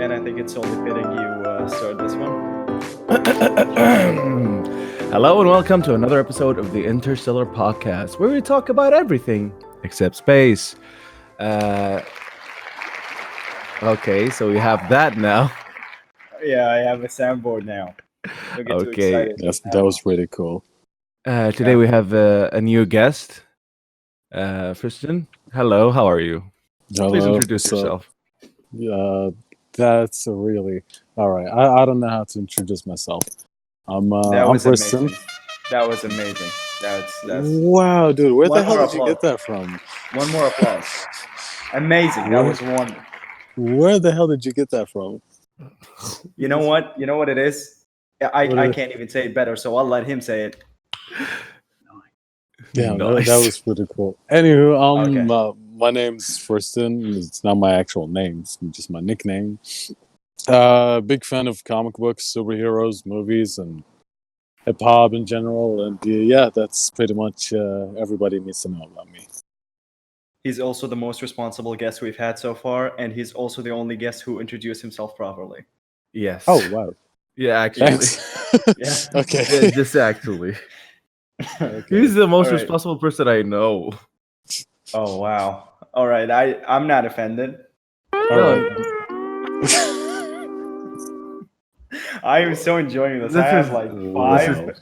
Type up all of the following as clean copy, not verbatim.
and I think it's only fitting you start this one. Hello and welcome to another episode of the Interstellar Podcast, where we talk about everything except space. Okay, so we have that now. Yeah, I have a soundboard now. Don't get too Okay. excited. That was really cool. Today we have a new guest, Fristian. Hello, how are you? Please Hello. introduce So, yourself. that's a really all right. I don't know how to introduce myself. I'm That I'm was Fristian. amazing. That was amazing. That's Wow, dude, where the One hell more did you get that from? one more applause. Amazing. That What? was one. Where the hell did you get that from? You know what? You know what it is? I What is- can't even say it better, so I'll let him say it. Yeah, Nice. that was pretty cool. Anywho, Okay. my name's Fristian. It's not my actual name; it's just my nickname. Big fan of comic books, superheroes, movies, and hip hop in general. And yeah, that's pretty much everybody needs to know about me. He's also the most responsible guest we've had so far, and he's also the only guest who introduced himself properly. Yes. Oh wow! Yeah, actually. Thanks. Yeah. Okay. Yeah, just actually. Okay. He's the most All right. responsible person I know. Oh wow. All right. I'm not offended. All right. I am so enjoying this. This I have is- like Wow. five.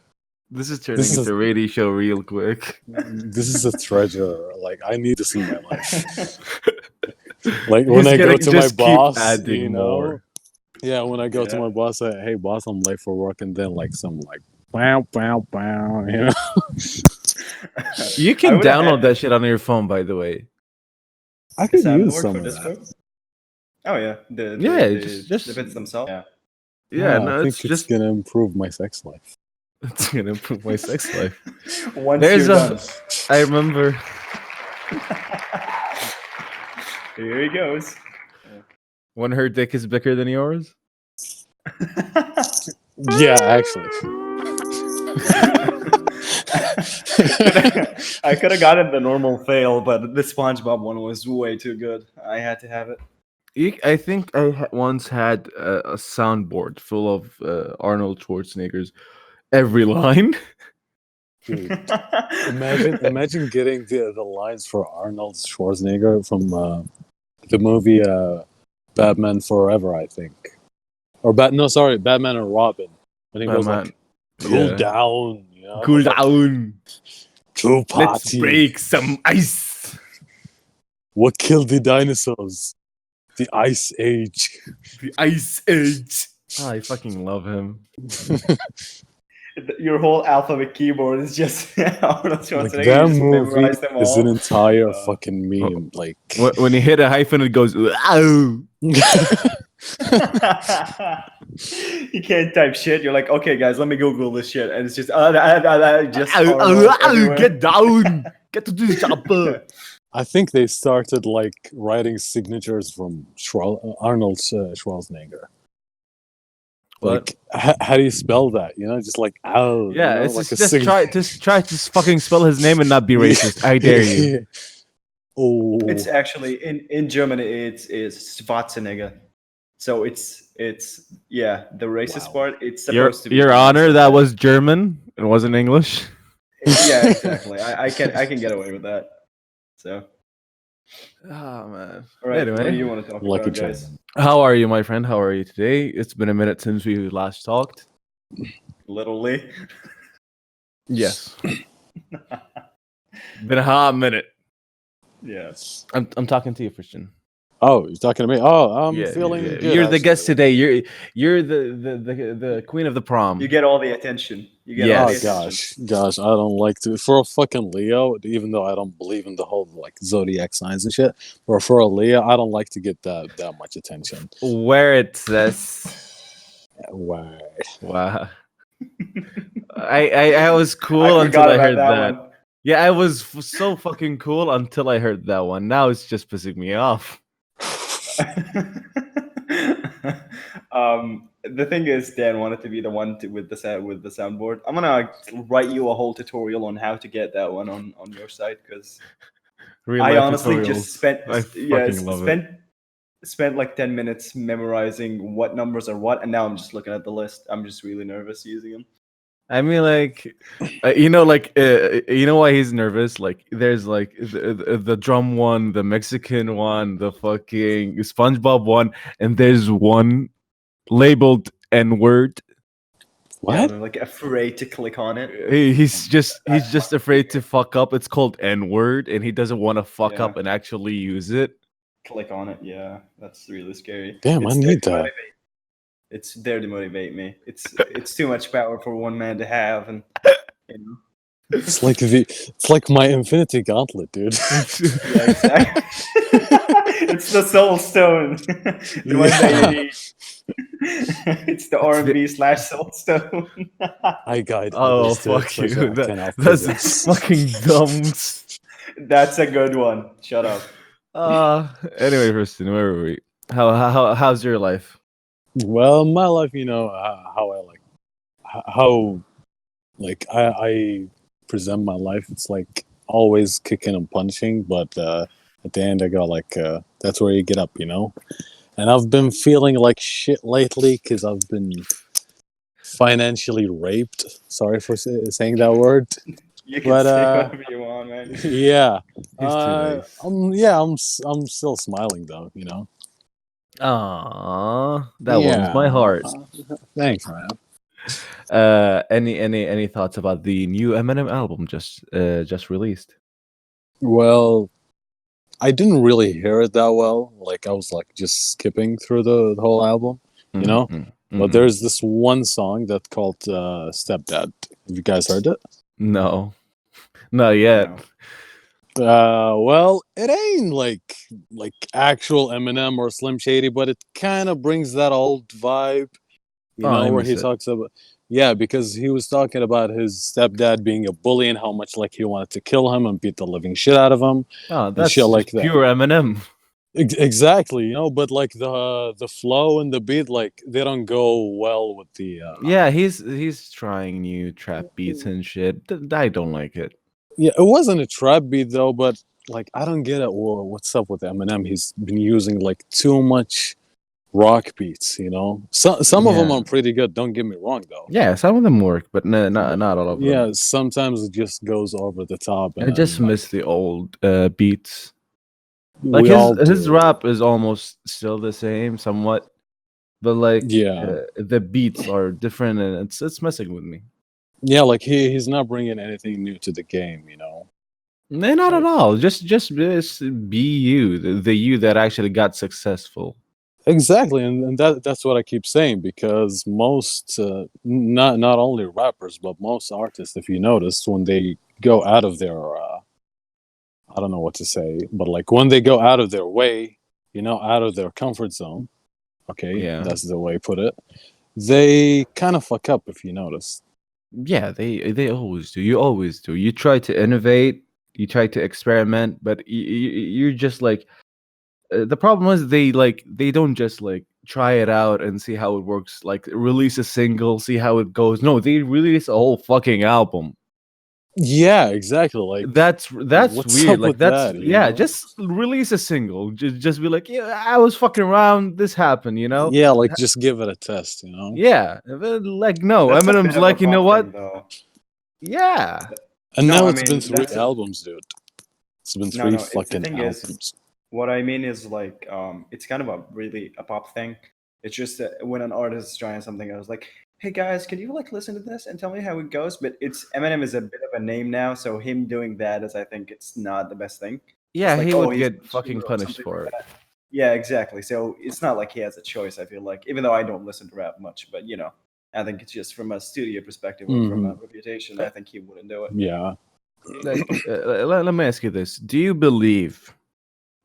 This is turning This is- into a radio show real quick. This is a treasure. Like I need this in my life. Like when He's I go gonna to my just keep boss, adding you know. more. Yeah, when I go to Yeah. my boss, I hey boss, I'm late for work, and then like some like bow bow bow, you know. You I can would've download had that shit on your phone, by the way. I the could use soundboard some for of Discord. that. Oh yeah. Just- the bits themselves. Yeah. Yeah, no, I it's think just gonna improve my sex life. it's gonna improve my sex life. Once There's you're a- done. I remember Here he goes. when her dick is bigger than yours. Yeah, actually. I could have gotten the normal fail, but the SpongeBob one was way too good. I had to have it. I think I once had a soundboard full of Arnold Schwarzenegger's every line. Dude, imagine getting the lines for Arnold Schwarzenegger from the movie Batman Forever, I think, or Batman and Robin, when he goes like, "Cool down, you know? Cool down. Too Let's party. break some ice. What killed the dinosaurs? The Ice Age." The Ice Age. I fucking love him. Your whole alphabet keyboard is just Arnold Like Schwarzenegger. that You just movie memorize them is all. an entire fucking meme. Like, When you hit a hyphen, it goes, "Ow." You can't type shit. You're like, okay, guys, let me Google this shit, and it's just just Ow, Arnold ow, everywhere. get down. Get to the chopper. I think they started like writing signatures from Arnold Schwarzenegger. What? Like, how do you spell that? You know, just like ow. Yeah, you know, it's like just try to fucking spell his name and not be racist. I dare you. Oh, It's actually in German. It's Schwarzenegger. So it's yeah, the racist Wow. part. It's Your supposed to be. Your Honor, that was German. It wasn't English. Yeah, exactly. I can get away with that. So, Oh man. all right. What do Anyway, you want to talk Lucky about, guys? German. how are you, my friend? How are you today? It's been a minute since we last talked. Literally. Yes. Been a hot minute. Yes. I'm talking to you, Fristian. Oh, you're talking to me. Oh, I'm Yeah, feeling yeah. good. You're the actually. guest today. You're the queen of the prom. You get all the attention. You get Yes. all Oh the attention. gosh, I don't like to for a fucking Leo. Even though I don't believe in the whole like zodiac signs and shit, or for a Leo, I don't like to get that much attention. Where it says. Wow. Wow. I was cool I until forgot I about heard that. one. Yeah, I was so fucking cool until I heard that one. Now it's just pissing me off. The thing is, Dan wanted to be the one with the soundboard. I'm gonna write you a whole tutorial on how to get that one on your site because Real I life honestly tutorials. just spent I fucking love it. spent like 10 minutes memorizing what numbers are what, and now I'm just looking at the list. I'm just really nervous using them. I mean, like, you know why he's nervous? Like, there's like the drum one, the Mexican one, the fucking SpongeBob one, and there's one labeled N-word. Yeah, What? I'm like afraid to click on it. He's just afraid to fuck up. It's called N-word, and he doesn't want to fuck Yeah. up and actually use it. Click on it. Yeah, that's really scary. Damn, I It's there need to that. motivate- It's there to motivate me. It's too much power for one man to have, and you know. It's like my Infinity Gauntlet, dude. Yeah, exactly. It's the soul stone, the one that you need. It's the R&B / soul stone. I guide Oh, others to fuck you. treasure I cannot That's possess. fucking dumb. That's a good one. Shut up. Anyway, Fristian, where were we? How's your life? Well, my life, you know, how I like, how like I present my life. It's like always kicking and punching, but at the end I go like, that's where you get up, you know. And I've been feeling like shit lately because I've been financially raped. Sorry for saying that word. You can But, say whatever you want, man. Yeah. He's too nice. I'm still smiling though, you know. Aww, that warms my heart. Thanks, man. Any thoughts about the new Eminem album just released? Well, I didn't really hear it that well. Like I was like just skipping through the whole album, you know. But there's this one song that's called "Stepdad." Have you guys heard it? No, not yet. No. Well, it ain't like actual Eminem or Slim Shady, but it kind of brings that old vibe, you Oh, know, let where me he see. talks about, yeah, because he was talking about his stepdad being a bully and how much like he wanted to kill him and beat the living shit out of him Oh, and that's shit just like that. pure Eminem. Exactly, you know, but like the flow and the beat, like they don't go well with the. Yeah, he's trying new trap beats and shit. I don't like it. Yeah, it wasn't a trap beat though, but like I don't get it. What's up with Eminem? He's been using like too much rock beats, you know. Some of them Yeah. are pretty good. Don't get me wrong though. Yeah, some of them work, but not all of them. Yeah, sometimes it just goes over the top. I just and, miss the old beats. like, Like we all his do. rap is almost still the same, somewhat, but like Yeah, the beats are different, and it's messing with me. yeah, like he's not bringing anything new to the game, you know. No, not at Like- all. Just be you, the you that actually got successful. Exactly, and that's what I keep saying because most not only rappers but most artists, if you notice, when they go out of their I don't know what to say, but like when they go out of their way, you know, out of their comfort zone. Okay, Yeah. that's the way I put it. They kind of fuck up if you notice. Yeah, they always do. You always do. You try to innovate, you try to experiment, but you're just like the problem is they don't just like try it out and see how it works. Like release a single, see how it goes. No, they release a whole fucking album. Yeah, exactly. Like That's what's weird. up Like with that's that, you yeah. know? Just release a single. Just be like, yeah, I was fucking around. This happened. You know. Yeah, like just give it a test, you know. Yeah. Like no, That's a Eminem's bit of a like, you know pop what? thing, though. Yeah. And No, now I it's been mean, 3 that's a- albums, dude. It's been No, 3 no. It's, the fucking thing albums. is, what I mean is like, it's kind of a really a pop thing. It's just that when an artist is trying something, I was like, hey guys, can you like listen to this and tell me how it goes? But it's Eminem is a bit of a name now, so him doing that is, I think, it's not the best thing. Yeah, It's like, he oh, would he's get fucking or punished something for like it. that. Yeah, exactly. So it's not like he has a choice. I feel like, even though I don't listen to rap much, but you know, I think it's just from a studio perspective or from a reputation. I think he wouldn't do it. Yeah. Like, let me ask you this: do you believe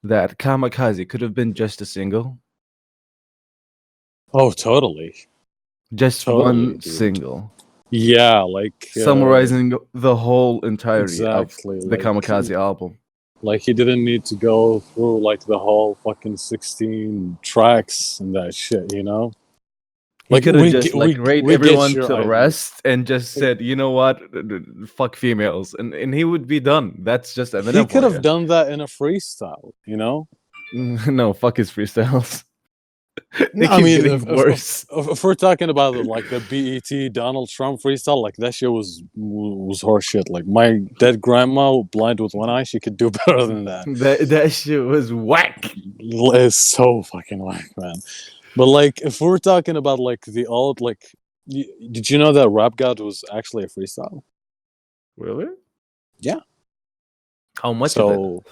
that Kamikaze could have been just a single, Oh, totally. just Totally, one dude. single, Yeah, like summarizing the whole entirety exactly, of the like- Kamikaze album? like he didn't need to go through like the whole fucking 16 tracks and that shit, you know? He Like, could have we just get- like we- rate we get everyone your to idea. rest and just said, you know what, fuck females, and he would be done. That's just Eminem. He could for have you. done that in a freestyle, you know? No, fuck his freestyles. They No, keep getting worse. if we're talking about like the BET Donald Trump freestyle, like that shit was horseshit. Like my dead grandma, blind with one eye, she could do better than that. That shit was whack. It's so fucking whack, man. But like, if we're talking about like the old, like, did you know that Rap God was actually a freestyle? Really? Yeah. How much of it?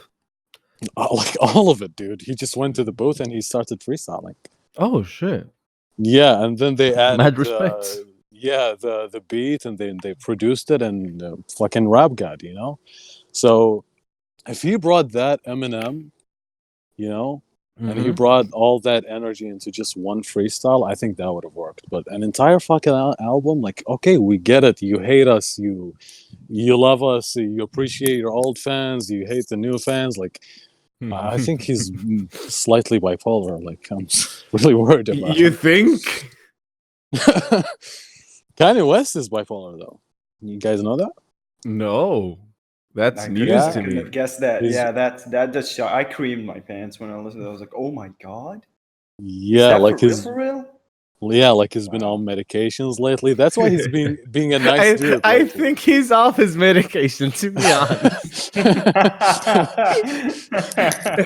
Like all of it, dude. He just went to the booth and he started freestyling. Oh shit. Yeah, and then they added Mad respect. the beat, and then they produced it, and fucking Rap God, you know. So if he brought that Eminem, you know, and he brought all that energy into just one freestyle, I think that would have worked. But an entire fucking album, like, okay, we get it. You hate us, you love us, you appreciate your old fans, you hate the new fans. Like, I think he's slightly bipolar. Like, I'm really worried about You him. think? Kanye West is bipolar, though. You guys know that? No. That's I news couldn't, I to couldn't me. have guessed that. He's- Yeah, that just shocked. I creamed my pants when I listened to it. I was like, oh my god. Is Yeah, that like for real, his for real? he's been on medications lately. That's why he's being a nice I, dude. I lately. think he's off his medication, to be honest. If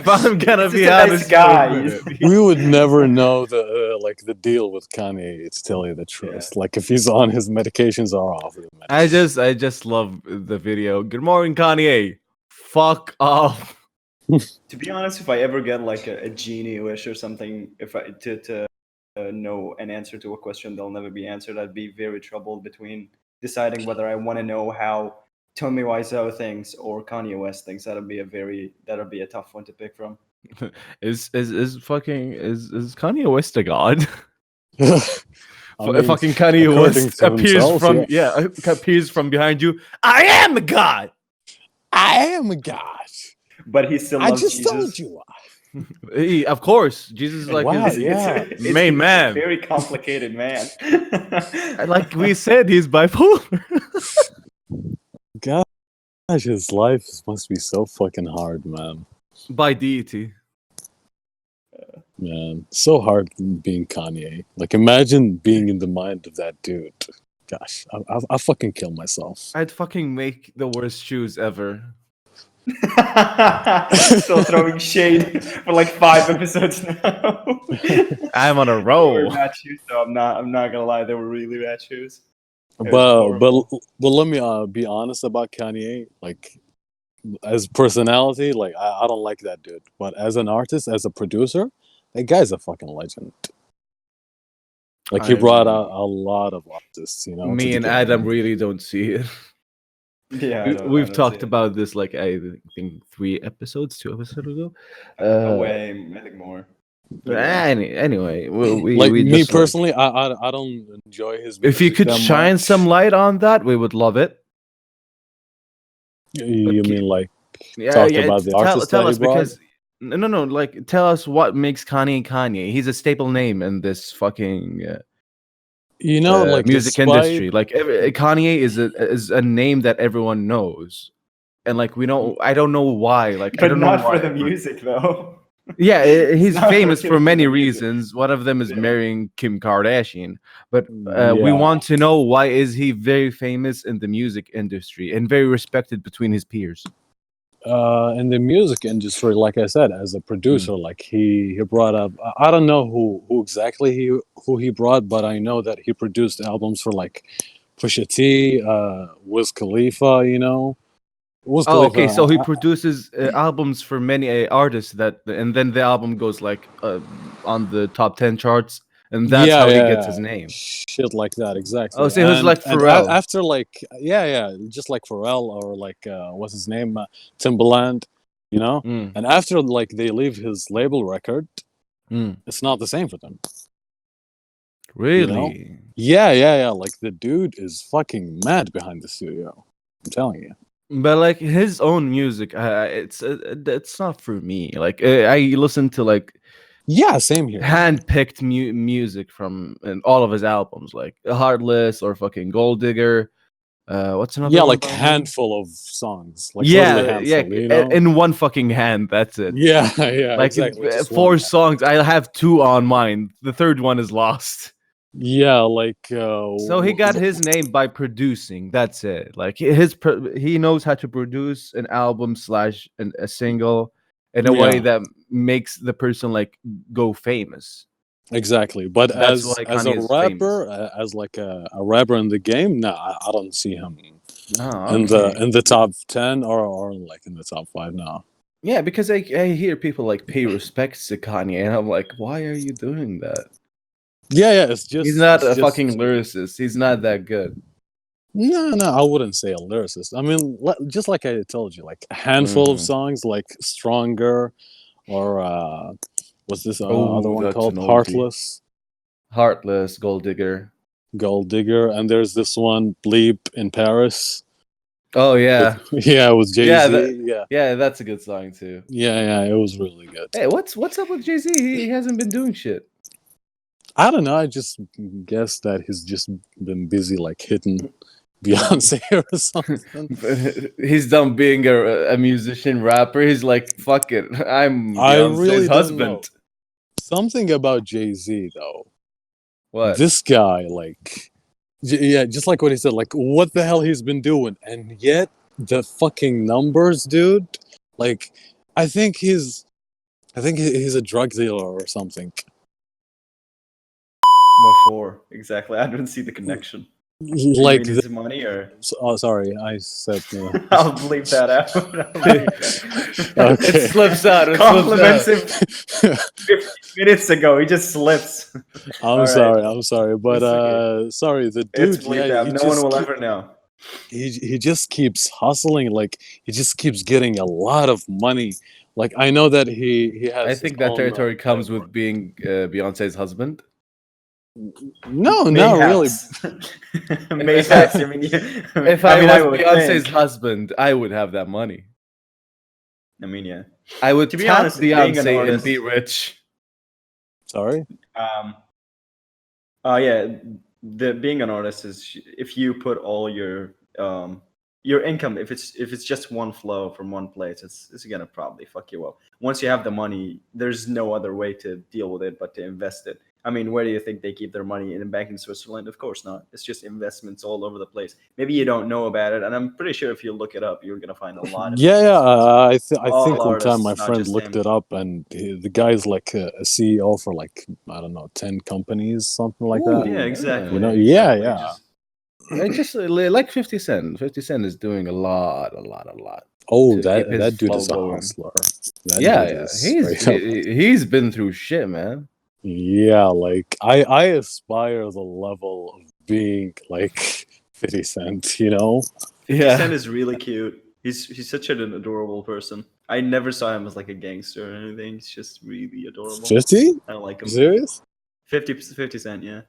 I'm gonna He's be just a nice honest, guy. for a minute. We would never know the deal with Kanye, to tell you the truth. Like, if he's on his medications or off of them. I just love the video. Good morning, Kanye. Fuck off. To be honest, if I ever get like a genie wish or something, if I to know an answer to a question that'll never be answered, I'd be very troubled between deciding whether I want to know how Tommy Wiseau thinks or Kanye West thinks. That'll be a tough one to pick from. Is Kanye West a god? I mean, Fucking Kanye according West to appears himself, from yeah. appears from behind you. I am a god. I am a god. But he still I loves just Jesus. told you. Of course, Jesus is like Wow, his yeah. main he's man. a very complicated man. Like we said, he's bipolar. Gosh, his life must be so fucking hard, man. By deity. Man, so hard being Kanye. Like, imagine being in the mind of that dude. Gosh, I fucking kill myself. I'd fucking make the worst shoes ever. Still throwing shade for like 5 episodes now. I'm on a They were roll. bad shoes, though. I'm not gonna lie, they were really bad shoes. It was But horrible. let me be honest about Kanye. Like, as personality, like I don't like that dude. But as an artist, as a producer, that guy's a fucking legend. Like, he brought out a lot of artists, you know. to Me the and game. Adam really don't see it. Yeah, I don't We've see talked it. about this like I think 2 episodes ago. Away, I think more. Anyway, we Like, we me just, personally, I don't enjoy his music if you could that shine much. some light on that, we would love it. You Okay. mean like Yeah, talk about the artist tell that he us brought? because no, like tell us what makes Kanye. He's a staple name in this fucking You know, like, music despite industry. Like Kanye is a name that everyone knows, and like we don't. I don't know why. Like I But don't know not for why. the music, though. Yeah, he's not famous for particularly many the music. reasons. One of them is Yeah. marrying Kim Kardashian. But we Yeah. want to know, why is he very famous in the music industry and very respected between his peers? In the music industry, like I said, as a producer, like he brought up. I don't know who exactly who he brought, but I know that he produced albums for like Pusha T, Wiz Khalifa. You know, Wiz Oh, Khalifa. okay. So he produces albums for many artists and then the album goes like on the top 10 charts, and that's how he gets his name. Shit like that, exactly. Oh, so it was like and Pharrell. after, like, just like Pharrell, or like what's his name, Timbaland, you know. Mm, And after, like, they leave his label record, mm. it's not the same for them. Really? Yeah. Like, the dude is fucking mad behind the studio. I'm telling you. But like his own music, it's not for me. Like I listen to like Yeah, same here. hand-picked music from all of his albums, like Heartless or fucking Gold Digger. What's another Yeah, one like by him? handful of songs, like literally handful. You know? in one fucking hand. That's it. Yeah, yeah, Like exactly. Just 4 one. songs. I have 2 on mine. The third one is lost. Yeah, like So he got his name by producing. That's it. Like he knows how to produce an album slash a single in a way Yeah. that makes the person like go famous. exactly. But That's why as a Kanye is famous. rapper, as like a rapper in the game, no, I don't see him Oh, in okay. the top 10 or like in the top 5 now. Yeah, because I hear people like pay respects to Kanye, and I'm like, why are you doing that? Yeah, yeah, He's not it's a just fucking lyricist. He's not that good. no, I wouldn't say a lyricist. I mean, just like I told you, like a handful of Mhm. songs, like Stronger, or what's this other Oh, one that's an called? oldie. Heartless, Heartless, Gold Digger. Gold Digger, and there's this one, Bleep in Paris. Oh With, yeah, yeah, with Jay yeah, Z. Yeah, yeah, that's a good song too. yeah, it was really good. Hey, what's up with Jay-Z? He hasn't been doing shit. I don't know. I just guess that he's just been busy, like hitting Beyonce or something. He's done being a musician rapper. He's like, fuck it, I'm I Beyonce's really don't know. husband. Something about Jay Z though. What? This guy, like, yeah, just like what he said, like, what the hell he's been doing, and yet the fucking numbers, dude. Like, I think he's a drug dealer or something. What for? Exactly. I didn't see the connection. You Like, mean his money or? oh, sorry, I said. I'll bleep that out. I'll bleep that. Okay. It slips out. It Compliments slips him 15 minutes ago. He just slips. I'm All sorry, right. I'm sorry, but It's okay. sorry, the It's dude, bleeped yeah, out. No one will ever know. he just keeps hustling, like he just keeps getting a lot of money. Like I know that he I has his think that own territory comes platform. with being Beyonce's husband. No, not really. Mayhaps. Mayhaps. I mean, If I was I would Beyonce's think. husband, I would have that money. I mean, yeah. I would To be tap honest, being an Beyonce and be artist, rich. Sorry. um, yeah, the being an artist is if you put all your income, if it's just one flow from one place, it's gonna probably fuck you up. Once you have the money, there's no other way to deal with it but to invest it. I mean, where do you think they keep their money? In a bank in Switzerland? Of course not. It's just investments all over the place. Maybe you don't know about it, and I'm pretty sure if you look it up, you're gonna find a lot of Yeah, investments. I All think one time my artists, not friend just looked him. it up, and the guy's like a CEO for like I don't know 10 companies, something like that. Yeah, exactly. You know? Exactly. Yeah. I just like 50 Cent. 50 Cent is doing a lot Oh, to keep his that dude flow is a going. hustler. That Yeah, dude yeah. is straight up. He's been through shit, man. Yeah, like I aspire the level of being like 50 Cent, you know? 50 Cent Yeah. is really cute. He's such an adorable person. I never saw him as like a gangster or anything. He's just really adorable. 50? I don't like him. Serious? 50 Cent, yeah.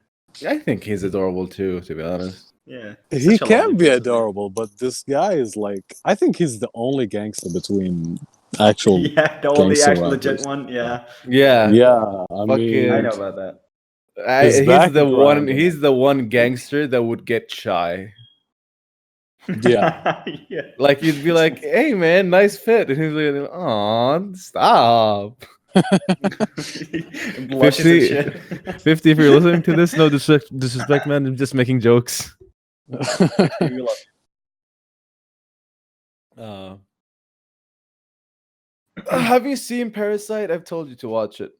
I think he's adorable too, to be honest. Yeah. He Such a lovely can be person, man. adorable, but this guy is like I think he's the only gangster between actual Yeah, the only gangster actual legit rappers. one. Yeah. Yeah. Yeah, I Fucking I mean know about that. his he's the one background. he's the one gangster that would get shy. Yeah. Yeah. Like you'd be like, "Hey man, nice fit." And he's like, "Aw, stop." Blushes 50, and shit. 50, if you're listening to this, no disrespect, man. I'm just making jokes. We love Have you seen Parasite? I've told you to watch it.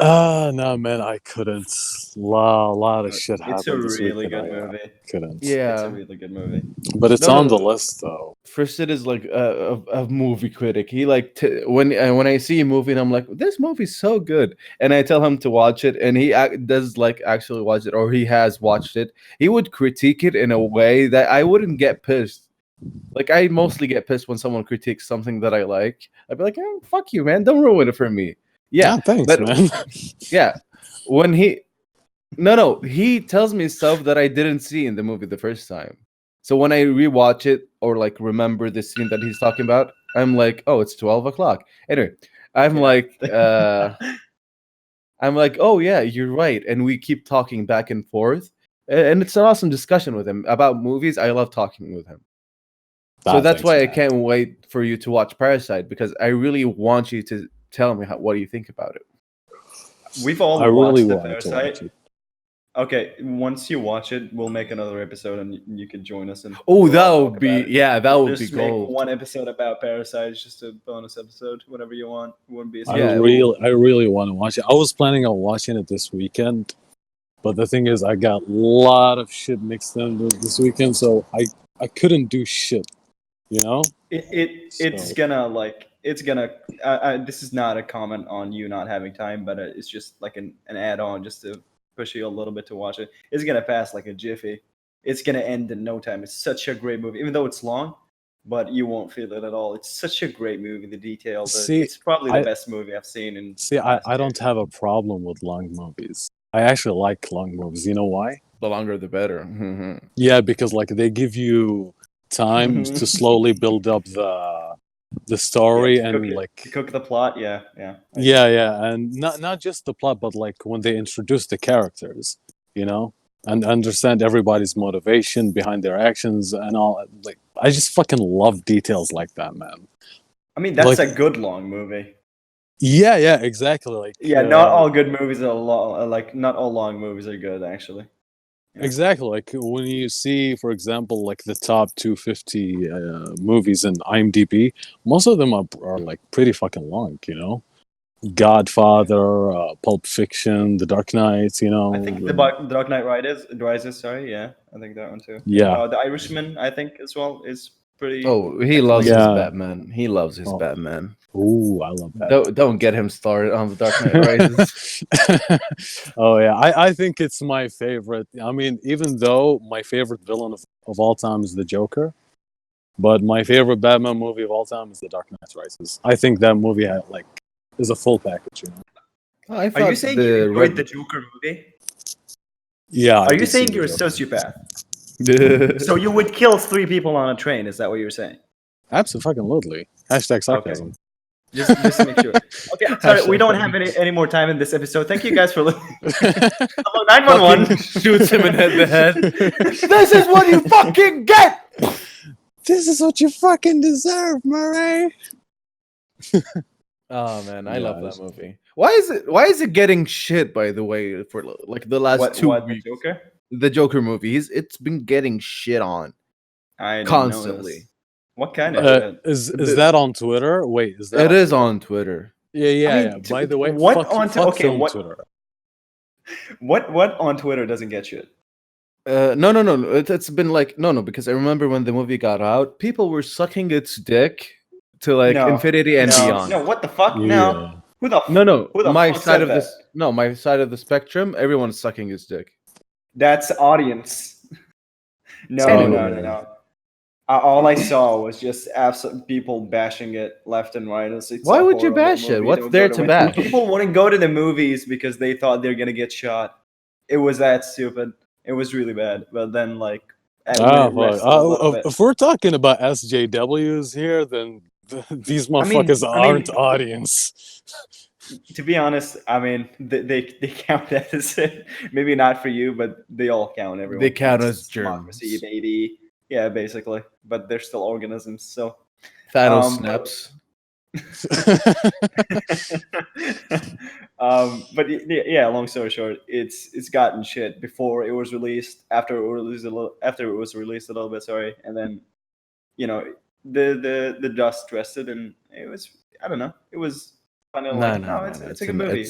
No man, I couldn't. Lot of shit It's a happened this week really and good I movie. couldn't. It's a Yeah. really good movie. But it's No, on no, the no. list though. Fristian is like a movie critic. He like when I see a movie and I'm like, this movie's so good, and I tell him to watch it, and he does like actually watch it, or he has watched it. He would critique it in a way that I wouldn't get pissed. Like I mostly get pissed when someone critiques something that I like. I'd be like, oh, fuck you, man, don't ruin it for me. Yeah, Thanks, but man. yeah, when he tells me stuff that I didn't see in the movie the first time. So when I rewatch it or like remember the scene that he's talking about, I'm like, oh, it's 12 o'clock. Anyway, I'm Yeah. like, oh yeah, you're right. And we keep talking back and forth. and it's an awesome discussion with him about movies. I love talking with him. So that's why I can't wait for you to watch Parasite, because I really want you to tell me what do you think about it. We've all I watched really the wanted to Parasite. watch it. Okay, once you watch it, we'll make another episode and you can join us. And Oh, we'll that all would talk be about it. that We'll would be just make gold. one episode about Parasite. It's just a bonus episode, whatever you want. It wouldn't be. I really want to watch it. I was planning on watching it this weekend, but the thing is, I got a lot of shit mixed in this weekend, so I couldn't do shit. You know, it's gonna. This is not a comment on you not having time, but it's just like an add-on just to push you a little bit to watch it. It's gonna pass like a jiffy. It's gonna end in no time. It's such a great movie, even though it's long, but you won't feel it at all. It's such a great movie. The details. It's probably the best movie I've seen. I don't have a problem with long movies. I actually like long movies. You know why? The longer, the better. Yeah, because like they give you time to slowly build up the story and to cook the plot. Yeah, and not just the plot, but like when they introduce the characters, you know, and understand everybody's motivation behind their actions and all. Like, I just fucking love details like that, man. I mean, that's a good long movie. Yeah, exactly. Like, not all good movies are long. Like, not all long movies are good, actually. Yeah. Exactly. Like when you see, for example, like the top 250 movies in IMDb, most of them are like pretty fucking long, you know? Godfather, Pulp Fiction, The Dark Knight, you know? I think The Dark Knight Rises, sorry, yeah. I think that one too. Yeah. The Irishman, I think, as well, is pretty... Oh, he loves his Batman. He loves his Batman. Ooh, I love that. Don't get him started on The Dark Knight Rises. Oh yeah, I think it's my favorite. I mean, even though my favorite villain of all time is the Joker, but my favorite Batman movie of all time is The Dark Knight Rises. I think that movie is a full package. You know? Are you saying you enjoyed the Joker movie? Yeah. Are you saying you're a sociopath? So you would kill 3 people on a train? Is that what you're saying? Absolutely. Hashtag sarcasm. Okay. Just to make sure. Okay, sorry, we don't have any more time in this episode. Thank you guys for listening. Hello, 911. Shoots him in the head. This is what you fucking get! This is what you fucking deserve, Murray! Oh man, I love that movie. Why is it getting shit, by the way, for like the last 2 weeks? The Joker? The Joker movie. It's been getting shit on. Constantly. What kind of shit? Is that on Twitter? Wait, is that? It is on Twitter. Yeah. By the way, fuck Twitter. What on Twitter doesn't get shit? No. It's been like no, because I remember when the movie got out, people were sucking its dick to like infinity and beyond. No, what the fuck? Yeah. No. Who the No. Who My fuck side said of that? this. No, my side of the spectrum. Everyone's sucking his dick. That's audience. No. All I saw was just absolute people bashing it left and right. Why would you bash it? What's there to bash? People wouldn't go to the movies because they thought they're gonna get shot. It was that stupid. It was really bad. But then, like, if we're talking about SJWs here, then these motherfuckers aren't audience. To be honest, I mean, they count as it. Maybe not for you, but they all count. Everyone. They count as germs. germs. Baby. Yeah, basically. But they're still organisms, so... Thanos snaps. But yeah, long story short, it's gotten shit before it was released, after it was released a little bit, sorry, and then, you know, the dust rested, and it was, I don't know, it was kind of it's a good movie.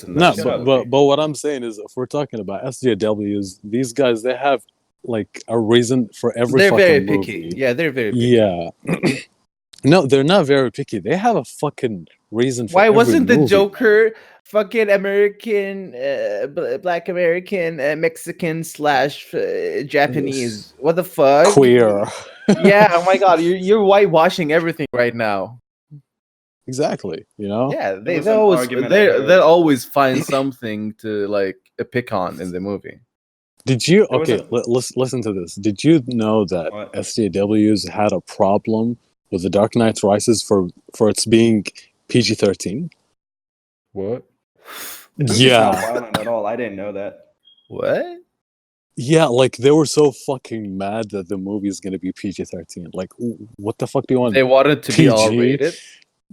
But what I'm saying is, if we're talking about SJWs, these guys, they have like a reason for every they're fucking very movie. picky. Yeah, they're very picky. Yeah. No, they're not very picky. They have a fucking reason for Why wasn't the movie. Joker fucking American, Black American, Mexican / Japanese? What the fuck? Queer. Yeah, oh my god, you're whitewashing everything right now. Exactly, you know? Yeah, they'll always find something to like pick on in the movie. Did you listen to this? Did you know that SJWs had a problem with The Dark Knight Rises for its being PG-13? What? It's not violent at all. I didn't know that. What? Yeah, like they were so fucking mad that the movie is gonna be PG-13. Like, what the fuck do you want? They wanted to be PG? R-rated.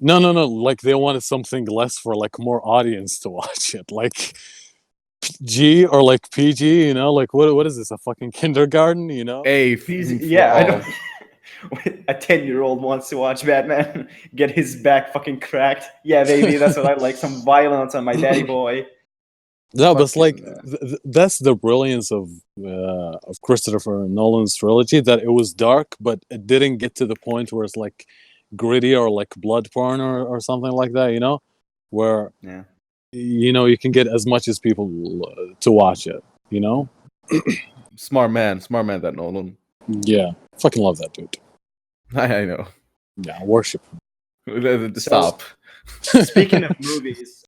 No. Like they wanted something less for like more audience to watch it. Like G or like PG, you know? Like what is this? A fucking kindergarten, you know? A Yeah, I know. A 10-year-old wants to watch Batman get his back fucking cracked. Yeah, baby, that's what I like. Some violence on my daddy boy. No, but it's like Fucking, that's the brilliance of Christopher Nolan's trilogy, that it was dark, but it didn't get to the point where it's like gritty or like blood porn or something like that, you know, where yeah. you can get as much as people to watch it, you know. smart man, that Nolan. Yeah, fucking love that dude. I know. Yeah, worship. Stop. Speaking of movies,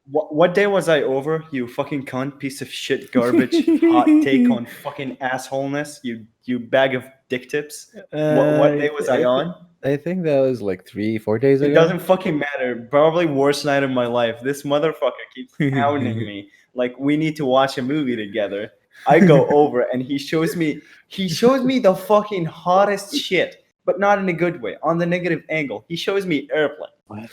what day was I over? You fucking cunt, piece of shit, garbage, hot take on fucking assholeness. You bag of dick tips. What day was I on? I think that was like 3-4 days ago. It doesn't fucking matter. Probably worst night of my life. This motherfucker keeps hounding me. Like, we need to watch a movie together. I go over and he shows me the fucking hottest shit, but not in a good way. On the negative angle. He shows me Airplane. What?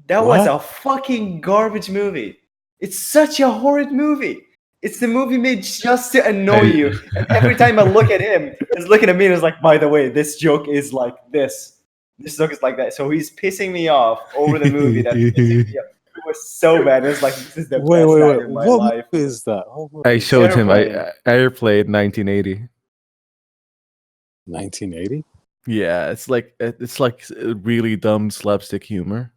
That was What? a fucking garbage movie. It's such a horrid movie. It's the movie made just to annoy you. And every time I look at him, he's looking at me and is like, by the way, this joke is like this. This joke is like that. So he's pissing me off over the movie that's pissing me off. It was so bad. It was like, this is the best night of my What life. movie is that? What movie I is showed him. Airplane. Airplane 1980. 1980? Yeah, it's like really dumb slapstick humor.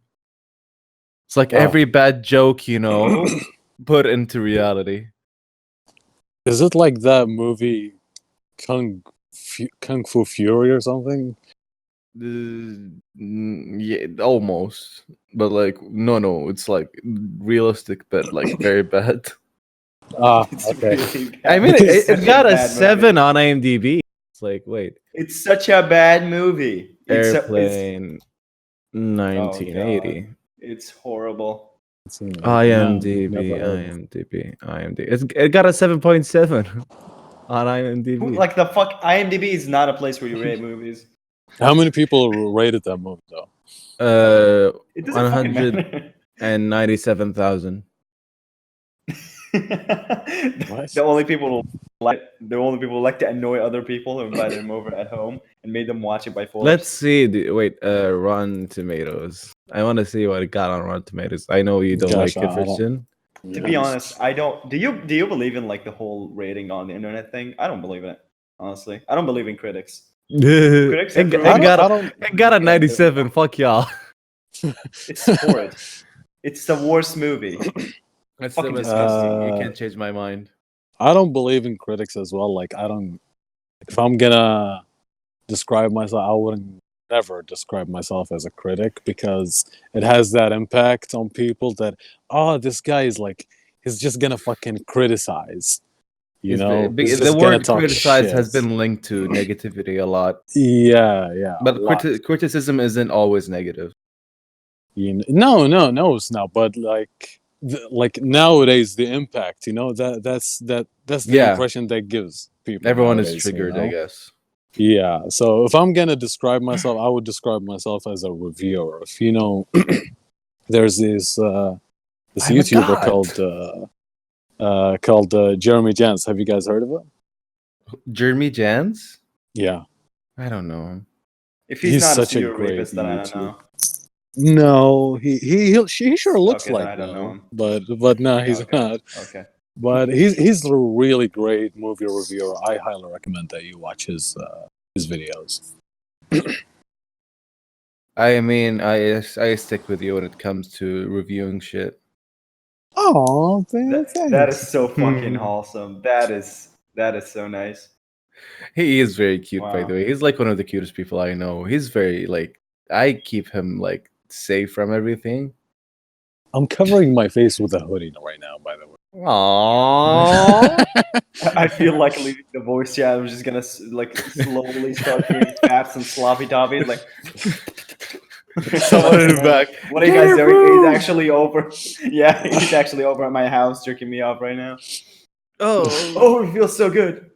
It's like Oh. every bad joke, put into reality. Is it like that movie Kung Fu Fury or something? Yeah, almost, but like no, it's like realistic, but like very bad. It's Okay. really bad. I mean, It's it such got a bad 7 movie. on IMDb. It's like, wait, It's such a bad movie. Airplane 1980. It's horrible. IMDb. It got a 7.7 on IMDb. Like the fuck, IMDb is not a place where you rate movies. How many people rated that movie though? It doesn't fucking matter. 197,000. The only people who like to annoy other people who invited them over at home and made them watch it by force. Let's see. Rotten Tomatoes. I want to see what it got on Rotten Tomatoes. I know you don't Gosh, like it, I don't- Fristian. To be honest, I don't. Do you believe in like the whole rating on the internet thing? I don't believe in it. Honestly, I don't believe in critics. Critics it have got a 97. Fuck y'all. It's horrid. It's the worst movie. That's Fucking disgusting. You can't change my mind. I don't believe in critics as well. Like I don't. If I'm gonna describe myself, I wouldn't never describe myself as a critic, because it has that impact on people that this guy is like, he's just gonna fucking criticize. He's the just gonna word talk criticize shit. has been linked to negativity a lot. Yeah. But a lot. criticism isn't always negative. No, it's not. But like nowadays, the impact, that's the impression that gives people. Everyone nowadays, is triggered, I guess. Yeah. So if I'm gonna describe myself, I would describe myself as a reviewer. If there's this YouTuber called Jeremy Jans. Have you guys heard of it? Jeremy Jans? Yeah. I don't know him. If he's not such a a serial great rapist, then I don't know. No, he sure looks Okay, then like I don't know him. but no, he's Okay. not. Okay. But he's a really great movie reviewer. I highly recommend that you watch his videos. I mean, I stick with you when it comes to reviewing shit. Oh, That is so fucking wholesome. That is so nice. He is very cute, by Wow. the way. He's like one of the cutest people I know. He's very I keep him safe from everything. I'm covering my face with a hoodie right now, by the way. Aww. I feel like leaving the voice chat. I'm just gonna slowly start doing faps and sloppy toppies. Like Someone in the back. What are you guys doing? He's actually over. Yeah, he's actually over at my house jerking me off right now. Oh, Oh, it feels so good.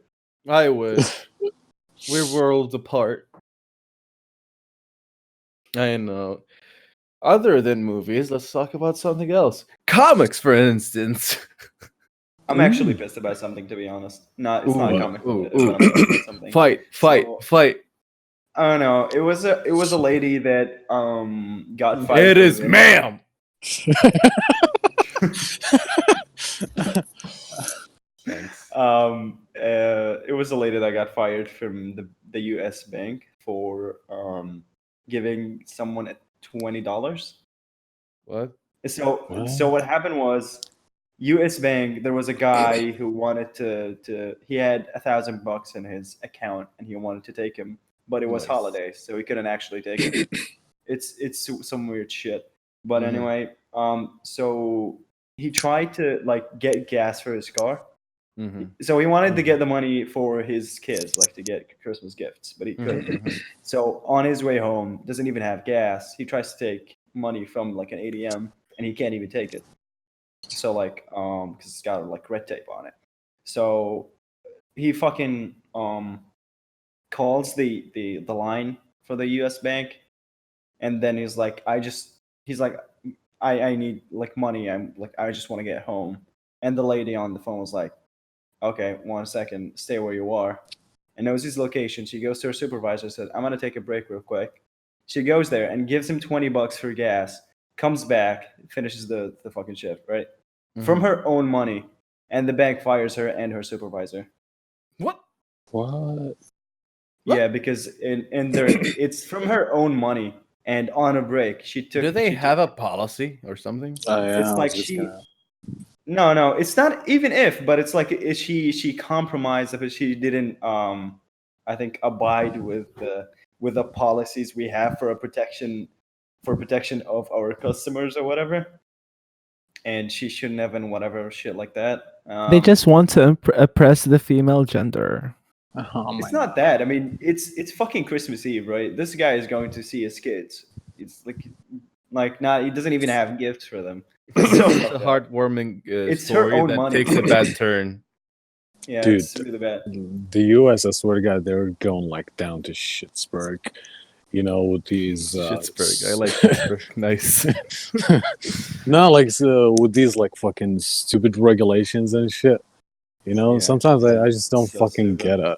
I wish we're worlds apart. I know. Other than movies, let's talk about something else. Comics, for instance. I'm actually pissed about something, to be honest. It's not a comic related, but I'm pissed about something. Fight. So, Fight. I don't know. It was a lady that got fired. It is ma'am. Thanks. It was a lady that got fired from the U.S. bank for giving someone $20. What? So what happened was, U.S. bank. There was a guy who wanted to. He had $1,000 in his account, and he wanted to take him, but it was Nice. holidays, so he couldn't actually take it. It's some weird shit. But Mhm. anyway, so he tried to like get gas for his car. Mhm. So he wanted to get the money for his kids, like to get Christmas gifts, but he couldn't. Mhm. So on his way home, doesn't even have gas. He tries to take money from like an ATM, and he can't even take it. So like, because it's got like red tape on it. So he fucking calls the line for the U.S. bank, and then he's like, I need like money. I just want to get home. And the lady on the phone was like, okay, 1 second, stay where you are. And knows his location. She goes to her supervisor, says, I'm gonna take a break real quick. She goes there and gives him $20 for gas, comes back, finishes the fucking shift, right? From Mhm. her own money. And the bank fires her and her supervisor. What? What? Yeah, because in there it's from her own money. And on a break, Do they have a policy or something? Yeah, it's I like was just gonna. No, it's not even if, but it's like she compromised if she didn't I think abide with the policies we have for protection of our customers or whatever, and she shouldn't have been whatever shit like that. They just want to oppress the female gender. Oh my It's not that. I mean, it's fucking Christmas Eve, right? This guy is going to see his kids. It's like not. He doesn't even have gifts for them. It's so It's fucked a up. heartwarming It's her story own that money. takes a bad turn. Yeah, Dude, it's really bad. the U.S. I swear to God, they're going like down to Schittsburg. You know, with these Schittsburg. I like Schittsburg. Nice. no, like with these like fucking stupid regulations and shit. You know, Yeah, sometimes I just don't so fucking stupid. get it.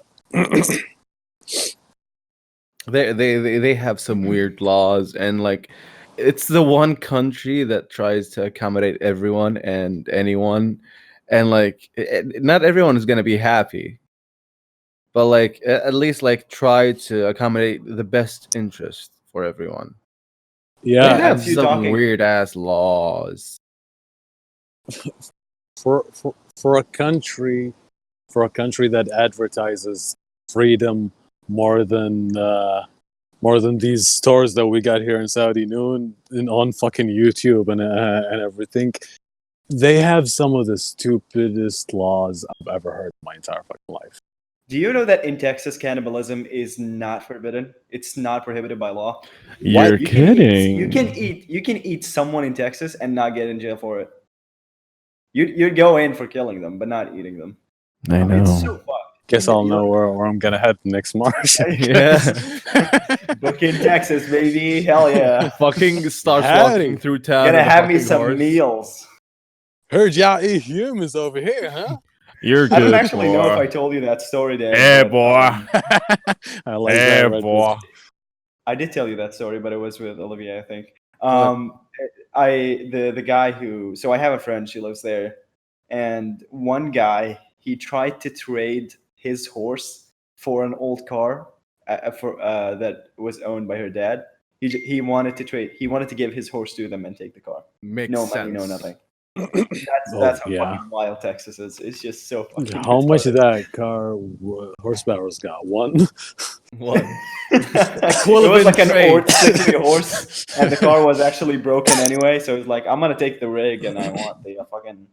They have some weird laws, and like it's the one country that tries to accommodate everyone and anyone, and like not everyone is gonna be happy, but like at least like try to accommodate the best interest for everyone. They Yeah, Yeah, have if you're some talking, weird ass laws. for a country that advertises freedom more than these stores that we got here in Saudi Noon and on fucking YouTube and everything. They have some of the stupidest laws I've ever heard in my entire fucking life. do you know that in Texas cannibalism is not forbidden? It's not prohibited by law. You're You can kidding. you can eat someone in Texas and not get in jail for it. You'd go in for killing them, but not eating them. I know. It's so fucked. Guess I'll know where I'm gonna head next March. Book in Texas, baby. Hell yeah. Fucking starts Howdy. walking through town. Gonna on a have me fucking some horse. meals. Heard y'all eat humans over here, huh? You're good. I don't actually know if boy. I told you that story, Dan. Hey, but, boy. I like Hey, that. Right boy. I did tell you that story, but it was with Olivia, I think. What? The guy who, so I have a friend, she lives there, and one guy, he tried to trade his horse for an old car that was owned by her dad. He wanted to trade. He wanted to give his horse to them and take the car. Makes No sense. money, no nothing. That's how yeah. fucking wild Texas is. It's just so fucking. How much retarded. that car horsepower's got? One. What? It was like an trade. horse, and the car was actually broken anyway. So it's like, I'm gonna take the rig, and I want the fucking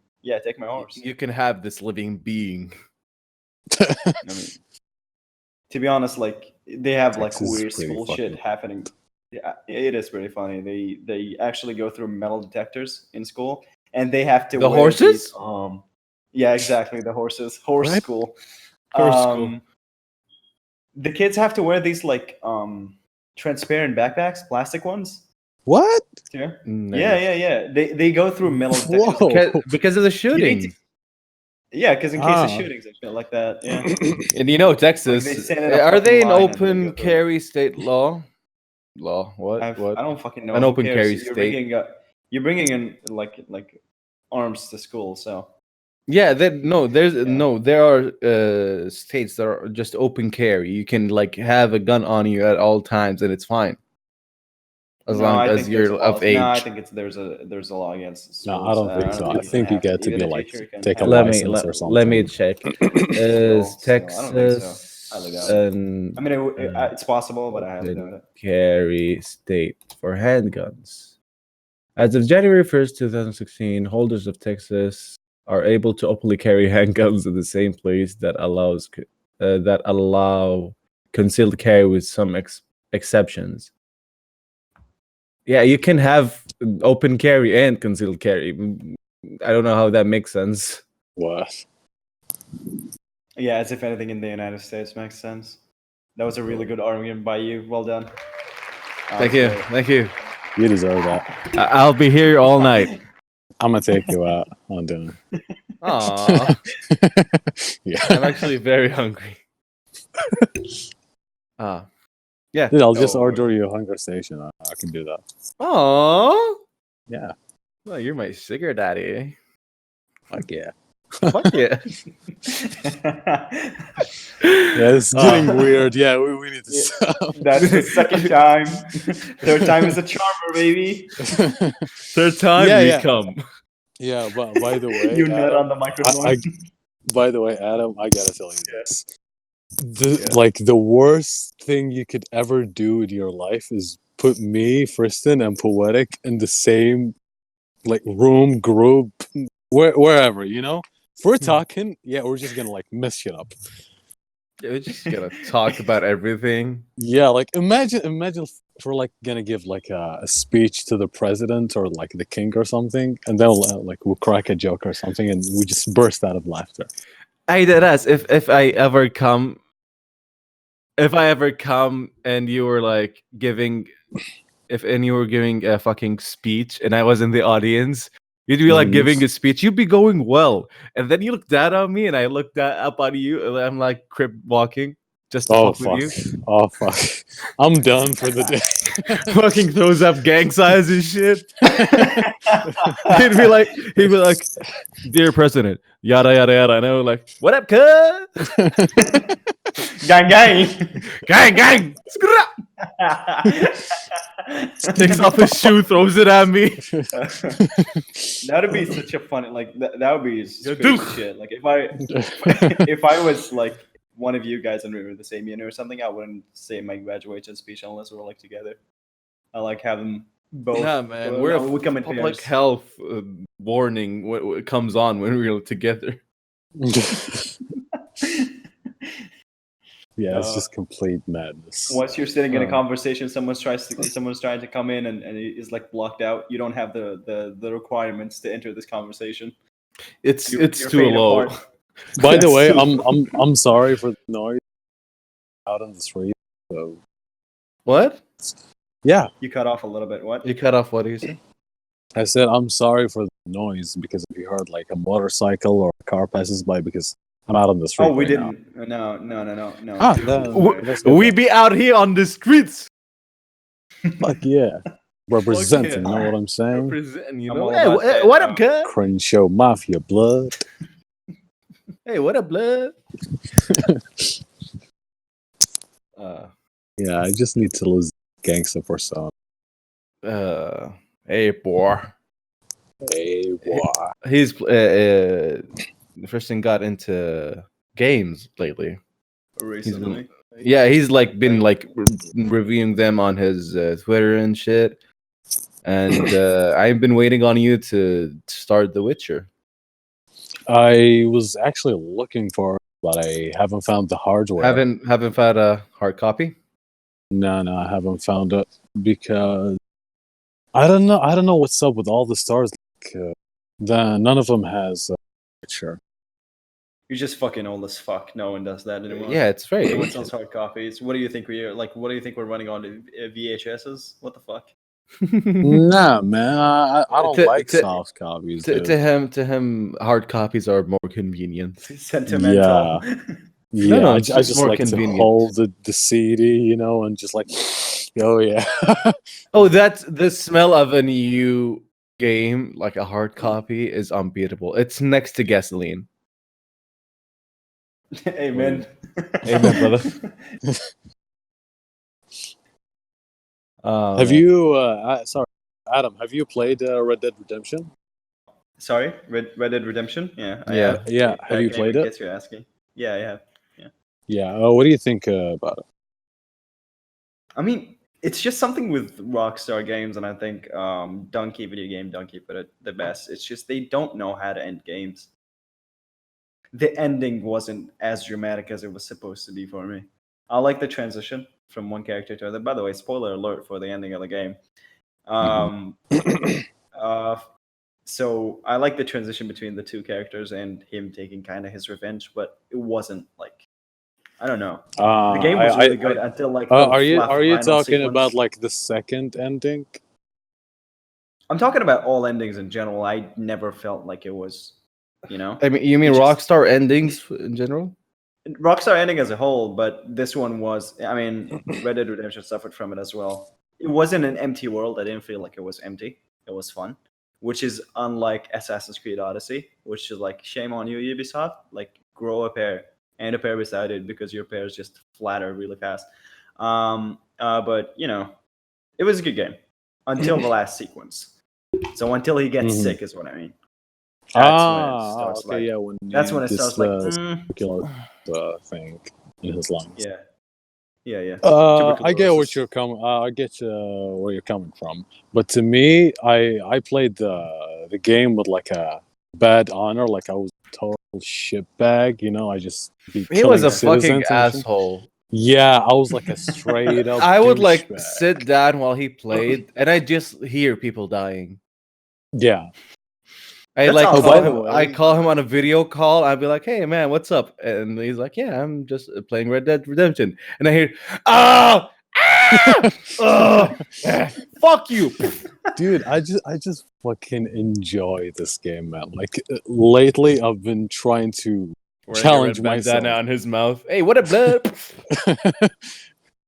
take my horse. You can have this living being. I mean, to be honest, like they have like Texas is weird pretty school fucking- shit happening. Yeah, it is pretty funny. They actually go through metal detectors in school, and they have to The wear horses? these, Yeah, exactly. The horses. Horse What? school. Horse school. The kids have to wear these like transparent backpacks, plastic ones. What? Yeah. Nice. Yeah. They go through metal detectors. Whoa. Because of the shooting. Yeah, because in case of Ah. shootings and shit like that. Yeah. And you know, Texas, Like, they stand in a are fucking they an line and they open go through. carry state law? What? I What? don't fucking know. An Who open cares? carry You're state. bringing in like arms to school. So Yeah, there are states that are just open carry. You can like have a gun on you at all times, and it's fine as no, long I as think there's you're laws. of age. No, I think there's a law against No, schools. I don't think so. I think you get to Even be the like teacher can take a have license or Let me something. check. Still, Is I don't think so. Texas Highly doubt it. an I mean, it's possible, but I highly doubt open it. carry state for handguns? As of January 1st, 2016, holders of Texas are able to openly carry handguns in the same place that allow concealed carry with some exceptions. Yeah, you can have open carry and concealed carry. I don't know how that makes sense. What? Yeah, as if anything in the United States makes sense. That was a really good argument by you. Well done. Thank you. Thank you. You deserve that. I'll be here all night. I'm gonna take you out on dinner. Aww. Yeah. I'm actually very hungry. Yeah. Dude, I'll just Oh, order you a hunger station. I can do that. Aww. Yeah. Well, you're my sugar daddy. Fuck yeah. Fuck yeah. Yeah, it's getting weird. Yeah, we need to Yeah. stop. That's the second time. Third time is a charmer, baby. Third time Yeah, we yeah. come. Yeah, but by the way, You nut Adam, on the microphone. by the way, Adam, I gotta tell you this. Yeah. Like the worst thing you could ever do in your life is put me, Fristian, and Poetic in the same like room, group, wherever, you know? If we're talking, yeah, we're just gonna like mess shit up. Yeah, we're just gonna talk about everything. Yeah, like imagine if we're like gonna give like a speech to the president or like the king or something, and then like we'll crack a joke or something, and we just burst out of laughter. I did ask if I ever come and you were like giving you were giving a fucking speech and I was in the audience, you'd be like giving a speech, you'd be going well, and then you look down on me and I look up on you and I'm like crip walking just to fuck with you. Oh fuck! I'm done for the day. Fucking throws up gang signs and shit. he'd be like, dear president, yada yada yada. And I was like, what up, cuz? Gang, gang. Gang, gang. Takes off his shoe, throws it at me. That'd be such a funny, like that would be Yeah, crazy dude. shit. Like if I was like one of you guys and we were the same unit or something, I wouldn't say my graduation speech unless we were like together. I like have them both. Nah, man, we're we come in public pairs. health warning. What comes on when we're together? Yeah, it's just complete madness. Once you're sitting in a conversation, someone's trying to come in and it is like blocked out. You don't have the requirements to enter this conversation. It's You're too fading low. apart. By the way, I'm sorry for the noise out on the street. So What? yeah, You cut off a little bit. What? You cut off what you said? I said I'm sorry for the noise because if you heard like a motorcycle or a car passes by because I'm out on the street. Oh, we right now. didn't. No. Ah, that's good. We be out here on the streets. Fuck yeah, representing. Fuck yeah. You know what I'm saying? Representing, you I'm know. all Hey, about that, what up, cuz? Crenshaw Mafia blood. Hey, what up, blood? Yeah, I just need to lose gangster for some. Hey, boy. Hey, boy. He's Fristian got into games lately. Recently. He's like been like reviewing them on his Twitter and shit. And I've been waiting on you to start The Witcher. I was actually looking for it, but I haven't found the hardware. Haven't found a hard copy. No, I haven't found it because I don't know. I don't know what's up with all the stars. Like, none of them has Witcher. You're just fucking old as fuck. No one does that anymore. Yeah, it's very Everyone ancient. sells hard copies. What do you think we're like? What do you think we're running on VHSs? What the fuck? Nah, man, I don't To- like to- soft copies, dude. To him, hard copies are more convenient. Sentimental. Yeah, no, I it's just just more like to convenient. hold the CD, you know, and just like, oh yeah. Oh, that's the smell of a new game, like a hard copy, is unbeatable. It's next to gasoline. Amen. Amen, brother. Have you, sorry, Adam, have you played Red Dead Redemption? Sorry, Red Dead Redemption. Yeah, I Yeah. have. Yeah, If have that you game, played I it? guess you're asking. Yeah, I have. Yeah. What do you think about it? I mean, it's just something with Rockstar games, and I think Donkey video game Donkey put it the best. It's just they don't know how to end games. The ending wasn't as dramatic as it was supposed to be for me. I like the transition from one character to another. By the way, spoiler alert for the ending of the game. Uh, so I like the transition between the two characters and him taking kind of his revenge, but it wasn't like, I don't know. The game was really good until like the are you final talking sequence. about like the second ending? I'm talking about all endings in general. I never felt like it was, you know, I mean, you mean It just- Rockstar endings in general? Rockstar ending as a whole, but this one was, I mean, Red Dead Redemption suffered from it as well. It wasn't an empty world. I didn't feel like it was empty. It was fun, which is unlike Assassin's Creed Odyssey, which is like, shame on you, Ubisoft. Like, grow a pair and a pair beside it because your pairs just flatter really fast. But, you know, it was a good game until the last sequence. So until he gets sick is what I mean. That's when it starts okay, like, yeah, when that's when it this, starts like, circular thing in his lungs. yeah. Yeah. I get what you're coming. I get where you're coming from. But to me, I played the game with like a bad honor. Like I was a total shitbag. You know, I just be He was killing a citizens fucking and shit. asshole. Yeah, I was like a straight up. I would like douchebag. sit down while he played, and I just hear people dying. Yeah. I That's like all. call By the him, way- I call him on a video call. I'd be like, "Hey man, what's up?" And he's like, "Yeah, I'm just playing Red Dead Redemption." And I hear, "Oh, fuck you!" Dude, I just fucking enjoy this game, man. Like lately, I've been trying to challenge myself. bandana on his mouth. Hey, what a blood!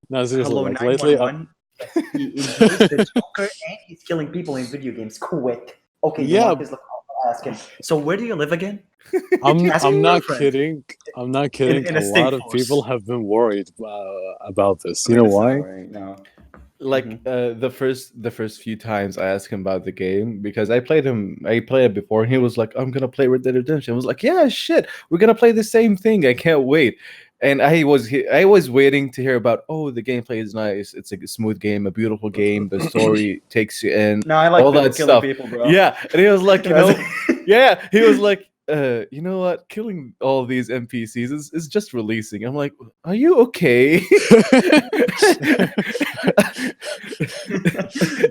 No, seriously, Hello, like lately, 911. He is the Joker and he's killing people in video games. Quick. Okay, Yeah. DeMarcus, look, I'll ask him. So where do you live again? I'm Ask your not friend. kidding. I'm not kidding. in a a state lot of force. people have been worried about this. You know why? No. Like the first few times I asked him about the game because I played it before, and he was like, "I'm gonna play Red Dead Redemption." I was like, "Yeah, shit, we're gonna play the same thing. I can't wait." And I was waiting to hear about, oh, the gameplay is nice. It's a smooth game, a beautiful game. The story takes you in. No, I like all that killing stuff. people, bro. Yeah, and he was like, you know, yeah, he was like, you know what? Killing all these NPCs is just releasing. I'm like, are you okay?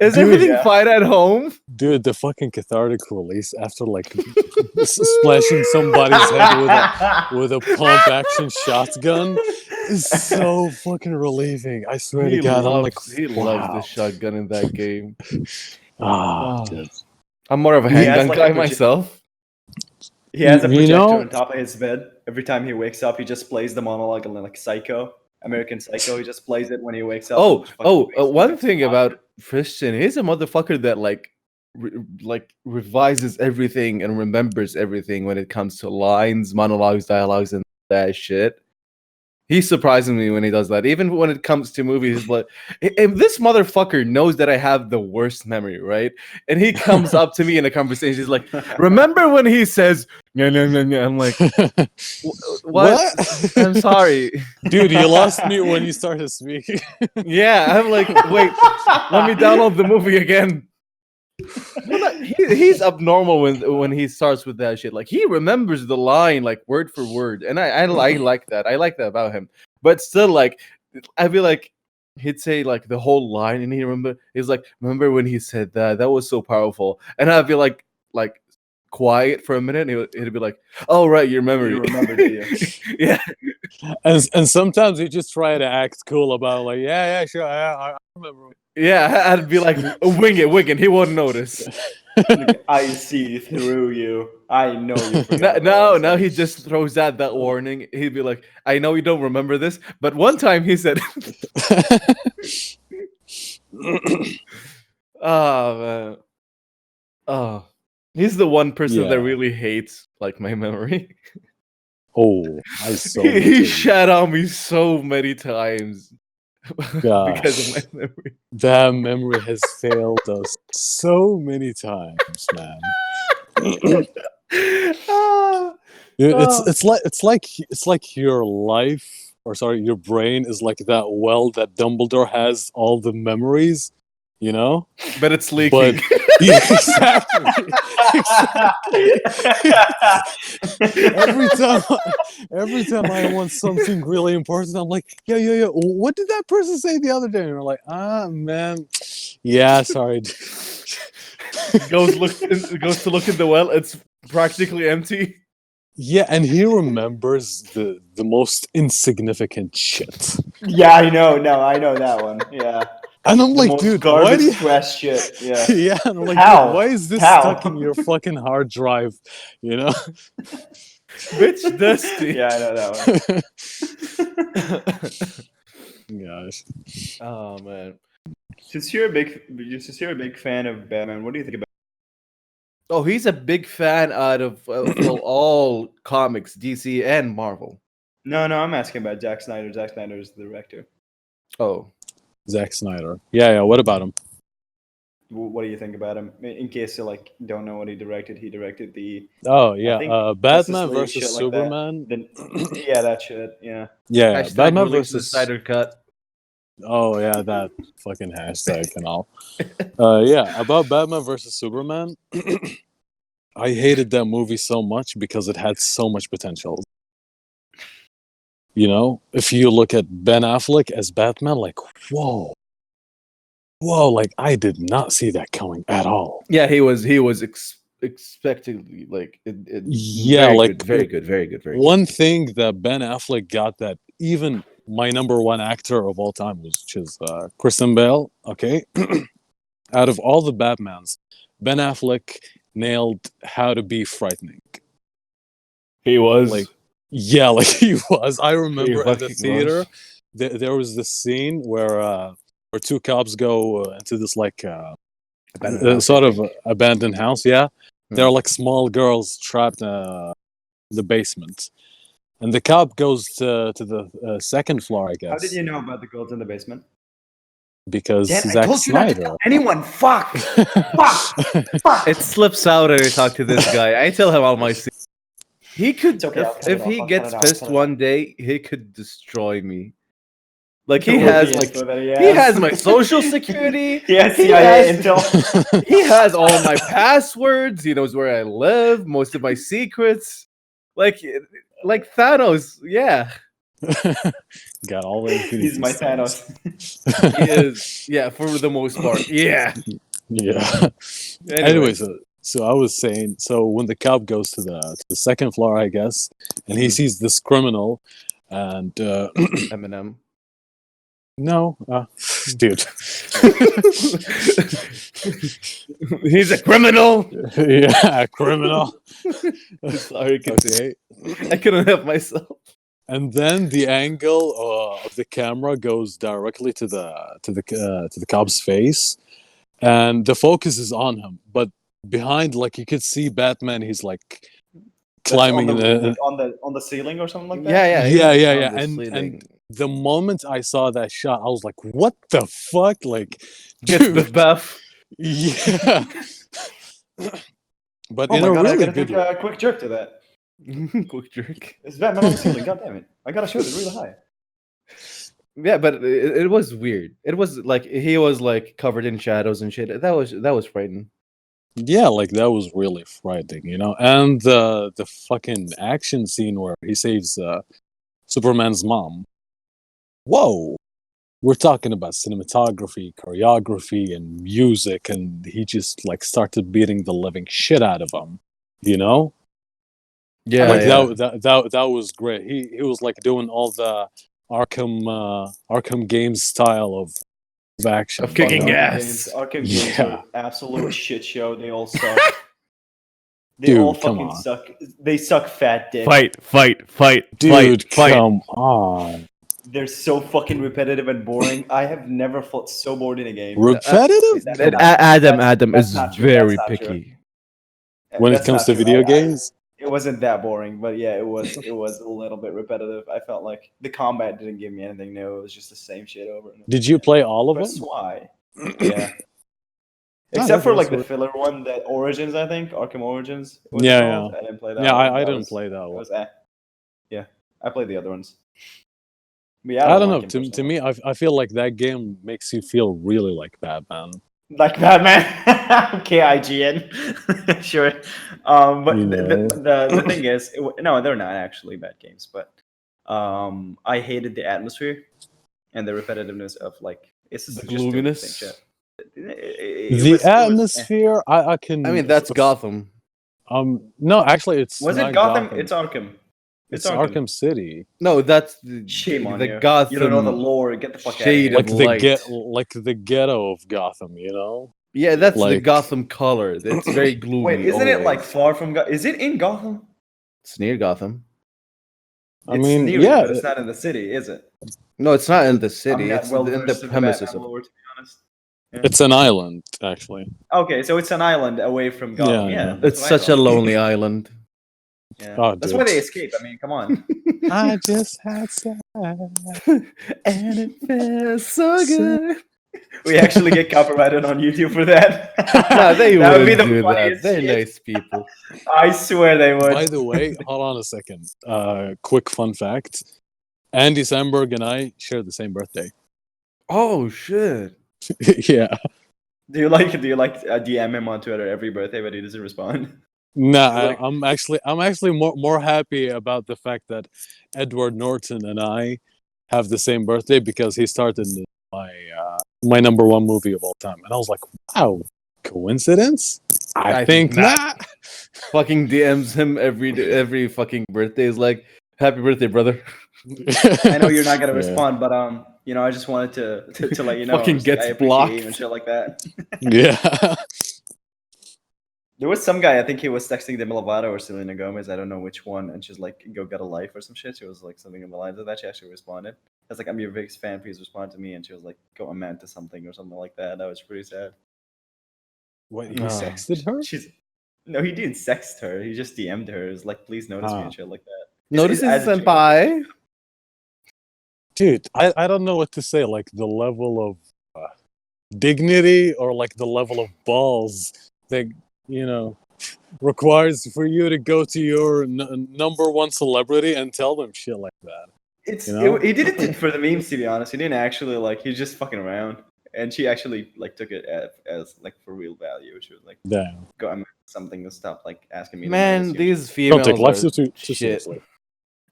Is everything fine at home? Dude, the fucking cathartic release after like splashing somebody's head with a pump action shotgun is so fucking relieving. I swear to God, I'm like, he loves the shotgun in that game. Dude. I'm more of a He has, handgun like, guy a myself. He has a You projector know- on top of his bed. Every time he wakes up, he just plays the monologue like Psycho, American Psycho. He just plays it when he wakes up. One thing about Fristian, he's a motherfucker that like revises everything and remembers everything when it comes to lines, monologues, dialogues, and that shit. He surprises me when he does that. Even when it comes to movies, like, and this motherfucker knows that I have the worst memory, right? And he comes up to me in a conversation. He's like, "Remember when he says, no, no, no, no." I'm like, what? I'm sorry. Dude, you lost me when you started speaking. Yeah, I'm like, wait, let me download the movie again. He's abnormal when he starts with that shit. Like, he remembers the line like word for word, and I like that. I like that about him. But still, like, I feel like he'd say like the whole line, and he's like, remember when he said that? That was so powerful. And I feel like quiet for a minute. And he'd be like, "Oh right, your memory." You remember, do you? Yeah, And sometimes you just try to act cool about like, yeah, sure, I remember. yeah. I'd be like, wing it. He won't notice. Like, I see through you. I know you forgot. Now he just throws out that warning. He'd be like, "I know you don't remember this, but one time he said." Oh man. Oh, he's the one person that Yeah. really hates like my memory. Oh, I so He much. shat on me so many times because of my memory. That memory has failed us so many times, man. Ah, Dude, ah. it's like your life, or sorry, your brain is like that well that Dumbledore has all the memories, you know? But it's leaking. Yeah, exactly. Every time I want something really important, I'm like, yeah. What did that person say the other day? And I'm like, man, yeah, sorry. goes to look in the well. It's practically empty. Yeah, and he remembers the most insignificant shit. Yeah, I know. No, I know that one. Yeah. And I'm The like, most dude, garbage why do you... trash shit. Yeah. Yeah, and I'm like, How? dude, why is this How? stuck in your fucking hard drive? You know? Bitch, dusty. Yeah, I know that one. Gosh. Oh man. Since you're a big fan of Batman, what do you think about? Oh, he's a big fan out of well, all comics, DC and Marvel. No, I'm asking about Zack Snyder. Zack Snyder is the director. Oh, Zack Snyder. Yeah, what about him? What do you think about him? In case you like don't know what he directed the Oh, I yeah, think Batman Justice League, versus shit like that. Superman. Yeah, that shit. Yeah. Yeah, hashtag Batman release the versus... Snyder cut. Oh, yeah, that fucking hashtag and all. Yeah, about Batman versus Superman. I hated that movie so much because it had so much potential. You know, if you look at Ben Affleck as Batman, like, whoa, like I did not see that coming at all. Yeah, he was expectedly like Yeah, very like good, very good, very good, very good. one thing that Ben Affleck got that even my number one actor of all time was, which is Kristen Bale. Okay, out of all the Batmans, Ben Affleck nailed how to be frightening. He was Like, yeah, like he was. I remember at the fucking theater, was. there was this scene where two cops go into this like Abandoned house, sort I of think. abandoned house. Yeah, Hmm. there are like small girls trapped in the basement, and the cop goes to the second floor, I guess. How did you know about the girls in the basement? Because Damn, I Zack told you not to Snyder. tell anyone. Fuck. Fuck. It slips out when I talk to this guy. I tell him all my secrets. He could, It's okay, I'll cut if it he off, I'll gets cut it off, pissed cut it one day, he could destroy me. Like The he has, working like info that he he has. has my social security. He has He CIA has- intel. He has all my passwords. He knows where I live, most of my secrets. Like Thanos, yeah, Got all the Infinity He's my Stones. Thanos. he is. Yeah, for the most part, yeah. Yeah. Anyway, So I was saying, so when the cop goes to the second floor, I guess, and he sees this criminal, and Eminem. no, dude, He's a criminal. yeah, criminal. Sorry, Okay, I couldn't help myself. and then the angle of the camera goes directly to the cop's face, and the focus is on him, but behind, like you could see Batman. He's like climbing on in the, a, on the ceiling or something like that. yeah. On the And ceiling. the moment I saw that shot, I was like, "What the fuck?" Like, Gets dude, buff. yeah. But Oh in my a god, I really gotta good take way. a quick jerk to that. Quick jerk. It's Batman on the ceiling. God damn it! I gotta shoot it really high. Yeah, but it was weird. It was like he was like covered in shadows and shit. That was frightening. Yeah, like that was really frightening, you know. And the fucking action scene where he saves Superman's mom. Whoa. We're talking about cinematography, choreography, and music, and he just like started beating the living shit out of him. You know, Yeah, like yeah. that was great. He was like doing all the Arkham games style of action. Of kicking you know? ass. Arkham games Yeah. are absolute shit show. They all suck. They Dude, all come fucking on. suck. They suck fat dick. Fight. Dude, come on. They're so fucking repetitive and boring. I have never felt so bored in a game. Repetitive? That's That not- Adam that's is not true. very That's not true. picky. When it That's comes not to true. video games? It wasn't that boring, but yeah, it was. It was a little bit repetitive. I felt like the combat didn't give me anything new. It was just the same shit over and over. Did you play all of That's them? why. Yeah. No, Except for like the that's filler one, that Origins, I think Arkham Origins. Was Yeah, it called? I didn't play that. Yeah, one. I That didn't was- play that It one. was yeah, I played the other ones. But yeah, I don't know. like him To personally. me, I feel like that game makes you feel really like Batman. Like Batman. Okay, IGN. Sure. But You the thing is, no, they're not actually bad games. But I hated the atmosphere and the repetitiveness of like it's The just doing gloominess. same shit. The atmosphere, I can. I mean, that's Gotham. No, actually, it's Was not it Gotham? It's Arkham. It's Arkham City. No, that's the Shame on the you. Gotham. You don't know the lore. Get the fuck shade out of of here. light. Like the ghetto of Gotham. You know. Yeah, that's the like- Gotham color. It's very gloomy. Wait, isn't it like always. far from? Is it in Gotham? It's near Gotham? I It's mean, near, yeah, but it's not in the city, is it? No, it's not in the I'm city. not It's well in the versed in premises Batman of. lore, to be honest. Yeah. it's an island actually. Okay, so it's an island away from Gotham. Yeah, Yeah, yeah. that's It's what I such a thought. lonely island. Yeah. Oh, That's dude. why they escape. I mean, come on. I just had sex. And it feels so good. We actually get copyrighted on YouTube for that. No, they That would wouldn't be the do that. funniest They're shit. nice people. I swear they would. By the way, hold on a second. Quick fun fact: Andy Samberg and I share the same birthday. Oh shit! Yeah. Do you like DM him on Twitter every birthday, but he doesn't respond? Nah, Like- I'm actually more happy about the fact that Edward Norton and I have the same birthday because he started my number one movie of all time, and I was like, wow, coincidence? I think not. Fucking DMs him every fucking birthday. Is like, happy birthday, brother. I know you're not gonna Yeah. respond, but I just wanted to let you know. Fucking It's like, gets I appreciate blocked. you and shit like that. Yeah. There was some guy, I think he was texting Demi Lovato or Selena Gomez, I don't know which one, and she's like, "Go get a life" or some shit. She was like something in the lines of that. She actually responded. I was like, "I'm your biggest fan. Please respond to me." And she was like, "Go amend to something" or something like that. That was pretty sad. What, he Oh. sexted her? No, he didn't sext her. He just DM'd her. It was like, "Please notice me" and shit like that. Notice as this a chick- senpai. Dude, I don't know what to say. Like the level of dignity or like the level of balls that requires for you to go to your number one celebrity and tell them shit like that. He did it for the memes, to be honest. He didn't actually he's just fucking around. And she actually took it as like for real value. She was like, Damn. "Go amend something and stop asking me." to Man, notice you." these Don't females take life are too shit. seriously.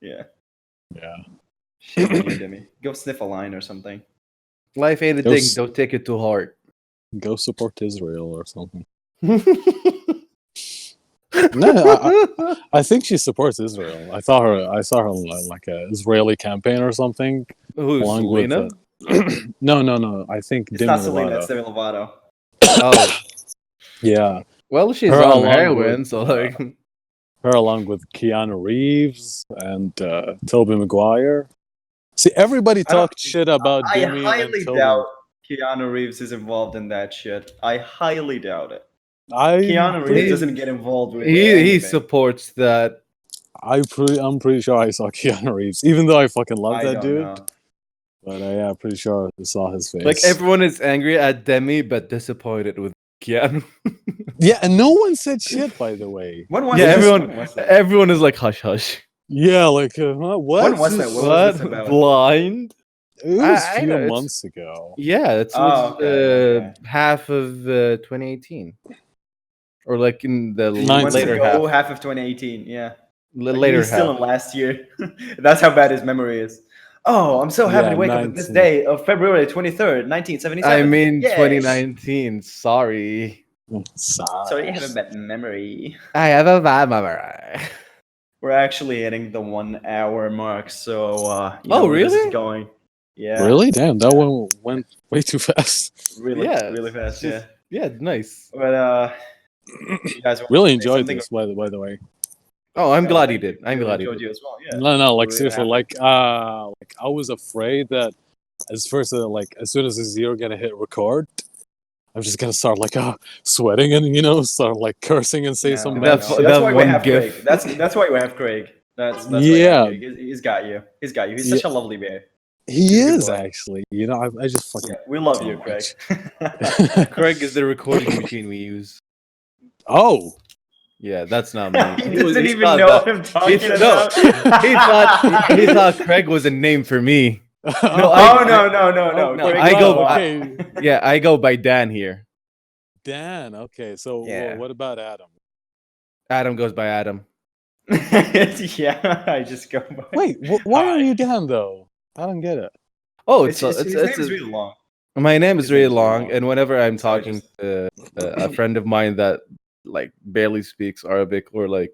Yeah. Yeah. Shit on you, Demi. Go sniff a line or something. Life ain't a thing. Those- Don't take it too hard. Go support Israel or something. Who's No, I think she supports Israel. I saw her on like a Israeli campaign or something. Along with Selena? No. I think It's Demi not Selena, Lovato. it's Demi Lovato. Oh, Yeah, well, she's Her on along heroin, with, so like, her along with Keanu Reeves and Tobey Maguire. See, everybody I don't talked shit about I Demi and highly Tobey. doubt Keanu Reeves is involved in that shit. I highly doubt it. I Keanu Reeves doesn't get involved with he anything. supports that. I'm pretty sure I saw Keanu Reeves, even though I fucking love I that don't dude. know. But yeah, pretty sure I saw his face. Like everyone is angry at Demi, but disappointed with Keanu. Yeah, and no one said shit, by the way. When was Yeah, this? everyone, When was that? everyone is like hush hush. Yeah, like what? When was that? What was What? this about? Blind? It was I a few know, it's- months ago. Yeah, it Oh, was okay. half of 2018, or like in the Months later ago, half. half of 2018. Yeah. Later He's still half. in last year. That's how bad his memory is. Oh, I'm so happy Yeah, to wake up at this 19. day of February 23rd, 1977. I mean, Yay! 2019. Sorry. So you have a bad memory. I have a bad memory. We're actually hitting the 1 hour mark, so you Oh, know where this really? is going. Yeah. Really? Damn, that one went way too fast. Really, Yeah, really fast. just- Yeah. Yeah, nice. But you guys want Really to say enjoyed something? this, by the way. Oh, I'm No, glad you thank did. I'm Really glad you enjoyed did. you as well. Yeah. No, like We're seriously, happy. like I was afraid that as soon as this year gonna hit record, I'm just gonna start like sweating and start like cursing and say No, some no. bad That- shit. That's that why we one have gif. Craig. That's why we have Craig. That's why we Yeah. have Craig. He's got you. He's got you. He's Yeah. such a lovely bear. He He's a good is boy. actually. I just fucking Yeah, we love so you, Craig. much. Craig is the recording machine we use. Oh, Yeah, that's not me. He doesn't He even thought know that- what I'm talking he, about. he thought Craig was a name for me. No, I- no. no, Craig, I go- Okay, Yeah, I go by Dan here. Dan. Okay, so Yeah. what about Adam? Adam goes by Adam. Yeah, I just go by. Wait, why are Hi. you Dan though? I don't get it. Oh, His name is really long. my name is his name really is really long, long. and whenever I'm So I talking to a friend of mine that like barely speaks Arabic or like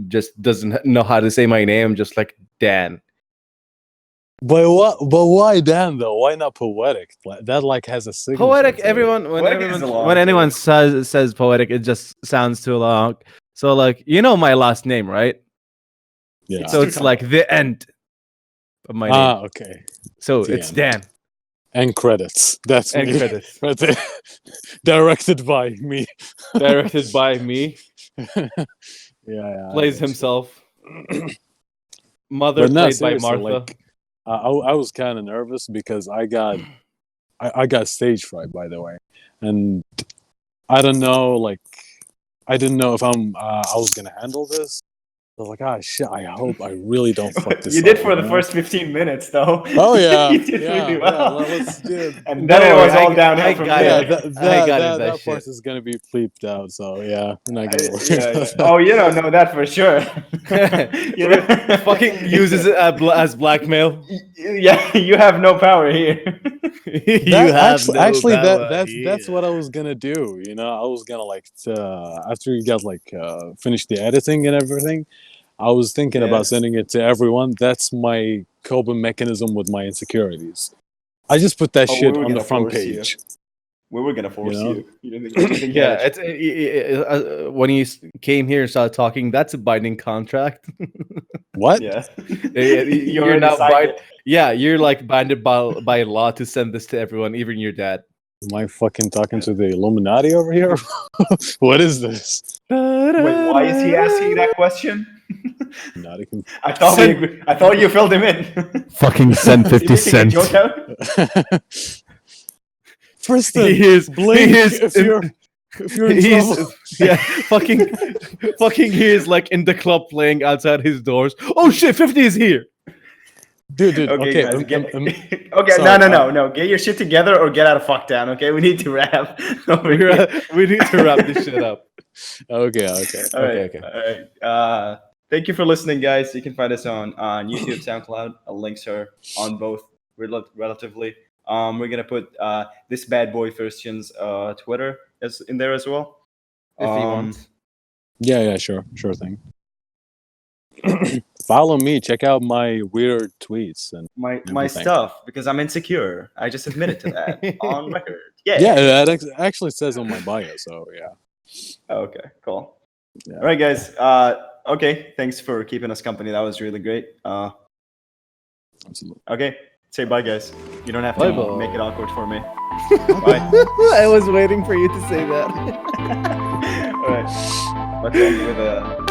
just doesn't know how to say my name, just like Dan. But what? But why Dan though? Why not poetic? That like has a signature. Poetic. to it. Everyone Poetic is long, when anyone too. says poetic, it just sounds too long. So like my last name, right? Yeah. So it's like the end of my name. Okay. So the it's end. Dan. And credits. That's And me. credits Right there. Directed by me. directed by me. Yeah. Plays himself. Mother But no, played by seriously, Martha. like, I was kind of nervous because I got stage fright, by the way, and I don't know, like, I didn't know if I was gonna handle this. I was like, shit, I hope I really don't fuck this You up. did for the know? first 15 minutes, though. Oh yeah, you did yeah, really well. let's do it. And then Don't it was worry, all downhill from got there. it. Yeah, I got it, that that part shit. is gonna be bleeped out. So yeah, I'm not gonna worry. Yeah. about that. Oh, you don't know that for sure. You know? Fucking uses it as blackmail. Yeah, you have no power here. Actually, power that's what I was gonna do. I was gonna like after you got like finished the editing and everything, I was thinking Yeah. about sending it to everyone. That's my coping mechanism with my insecurities. I just put that Oh, shit we were on the gonna front force you. page. We were gonna force You know? you. You didn't think Yeah, that- it's when you came here and started talking, that's a binding contract. What? yeah. You're already now signed bind- Yeah, you're like binded by law to send this to everyone, even your dad. Am I fucking talking to the Illuminati over here? What is this? Wait, why is he asking that question? Illuminati can- I thought you filled him in. Fucking send Is he 50 making a cents. joke out? Fristian, He is blink he is if you're in he's trouble. yeah, fucking he is like in the club playing outside his doors. Oh shit, 50 is here. Dude, okay. guys, okay, sorry, no. Get your shit together or get out of fuck down, okay? We need to wrap. Over here. We need to wrap this shit up. Okay. All Okay. right. Thank you for listening, guys. You can find us on YouTube, SoundCloud. Links are on both relatively. We're gonna put this bad boy Fristian's Twitter is in there as well. If you want. Yeah, sure thing. Follow me. Check out my weird tweets and My everything. stuff because I'm insecure. I just admitted to that on record. Yeah. Yeah, that actually says on my bio. So yeah. Okay. Cool. Yeah. All right, guys. Okay. Thanks for keeping us company. That was really great. Absolutely. Okay. Say bye, guys. You don't have Bye, to bye. make it awkward for me. Bye. I was waiting for you to say that. All right. Let's end with a